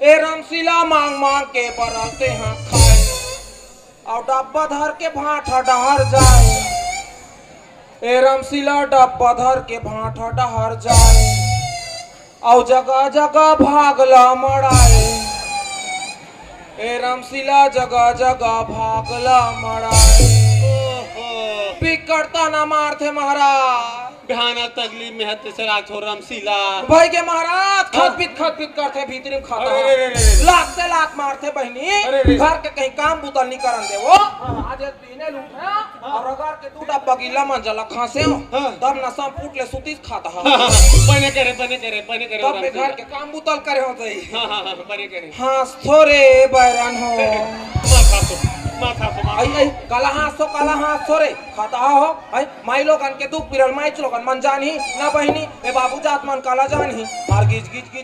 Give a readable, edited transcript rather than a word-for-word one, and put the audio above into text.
ए रामशिला मांग मांग के बरते हैं खाए और डब्बा धर के भाटा डहर जाए। ए रामशिला डब्बा धर के भाटा डहर जाए और जगह जगह भागला मड़ाए। ए रामशिला जगह जगह भागला मड़ाए। पिकड़ता ना मारते महाराज भयानक तकलीफ में है तेरा छोर रामशिला भाई के महाराज खत पित करते भीतर में खाता लाख से लाख मारते बहनी घर के कहीं काम बुतल नहीं करन दे वो आज दीने लूटा और अगर के तू डब्बा गीला मन जला खासे हो तब नशा फूट ले सुतीस खाता बने करे तब पे घर के काम बुतल करे हो तई बने करे हां थोरे बैरन हो आई काला हाथ सोरे खाता हो आई माई लोगन के दुख पिरल माई लोगन मन जानी ना बहिनी ए बाबू जात मन काला जानी मार गिज गिज गिज